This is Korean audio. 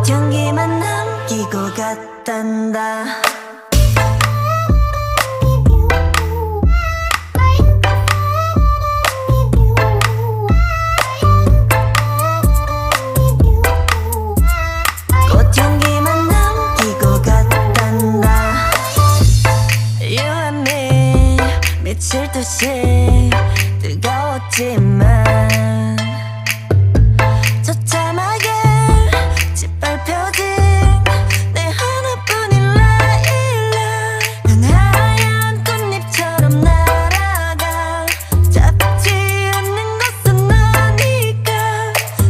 꽃향기만 남기고 갔단다. 꽃향기만 남기고 갔단다. You and me 미칠 듯이 뜨거웠지만